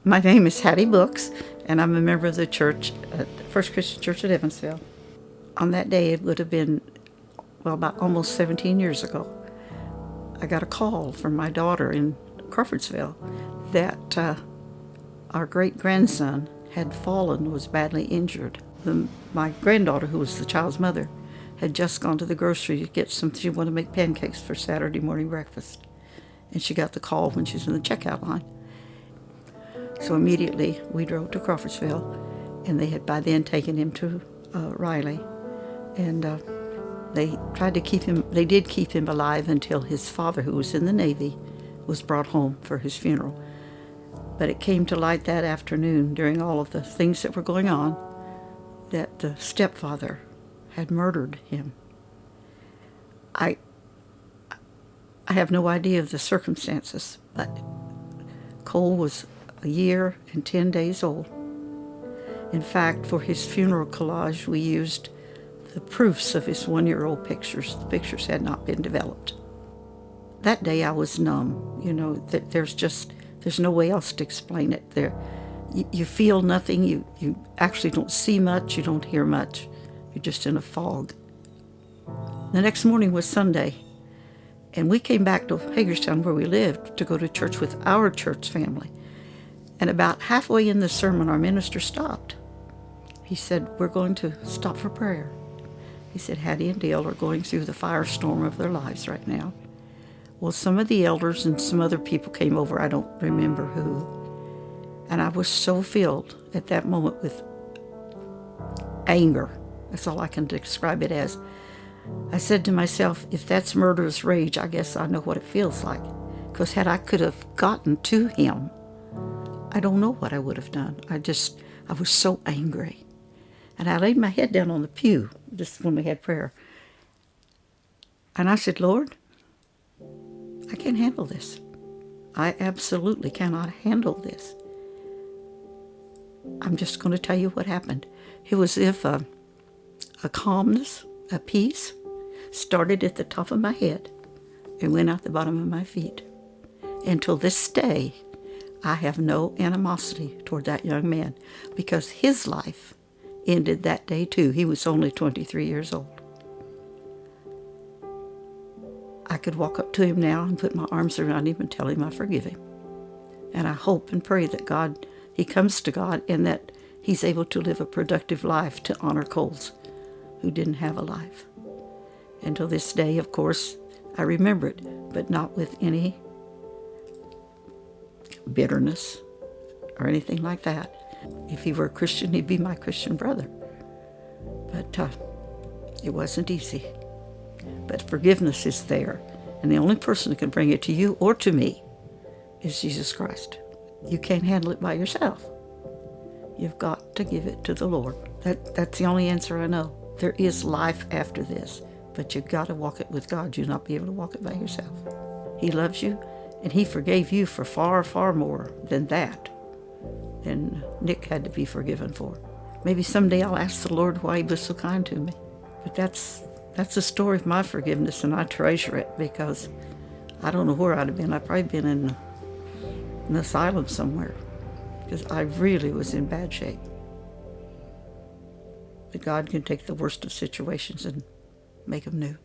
My name is Hattie Books, and I'm a member of the church at First Christian Church at Evansville. On that day, it would have been, about almost 17 years ago, I got a call from my daughter in Crawfordsville that our great-grandson had fallen, was badly injured. My granddaughter, who was the child's mother, had just gone to the grocery to get she wanted to make pancakes for Saturday morning breakfast. And she got the call when she was in the checkout line. So immediately we drove to Crawfordsville, and they had by then taken him to Riley. And they tried to keep him, they did keep him alive until his father, who was in the Navy, was brought home for his funeral. But it came to light that afternoon, during all of the things that were going on, that the stepfather had murdered him. I have no idea of the circumstances, but Cole was a year and 10 days old. In fact, for his funeral collage, we used the proofs of his 1-year-old pictures. The pictures had not been developed. That day I was numb. That there's no way else to explain it. You feel nothing. You actually don't see much. You don't hear much. You're just in a fog. The next morning was Sunday, and we came back to Hagerstown, where we lived, to go to church with our church family. And about halfway in the sermon, our minister stopped. He said, "We're going to stop for prayer." He said, "Hattie and Dale are going through the firestorm of their lives right now." Well, some of the elders and some other people came over. I don't remember who. And I was so filled at that moment with anger. That's all I can describe it as. I said to myself, if that's murderous rage, I guess I know what it feels like. Because had I could have gotten to him, I don't know what I would have done. I was so angry. And I laid my head down on the pew, just when we had prayer. And I said, "Lord, I can't handle this. I absolutely cannot handle this. I'm just going to tell you what happened." It was as if a calmness, a peace, started at the top of my head and went out the bottom of my feet. Until this day, I have no animosity toward that young man, because his life ended that day too. He was only 23 years old. I could walk up to him now and put my arms around him and tell him I forgive him. And I hope and pray that he comes to God, and that he's able to live a productive life to honor Coles, who didn't have a life. Until this day, of course, I remember it, but not with any bitterness or anything like that. If he were a Christian, he'd be my Christian brother. But it wasn't easy. But forgiveness is there, and the only person who can bring it to you or to me is Jesus Christ. You can't handle it by yourself. You've got to give it to the Lord. That's the only answer I know. There is life after this, but you've got to walk it with God. You'll not be able to walk it by yourself. He loves you, and he forgave you for far, far more than Nick had to be forgiven for. Maybe someday I'll ask the Lord why he was so kind to me. But that's the story of my forgiveness, and I treasure it, because I don't know where I'd have been. I'd probably been in an asylum somewhere, because I really was in bad shape. But God can take the worst of situations and make them new.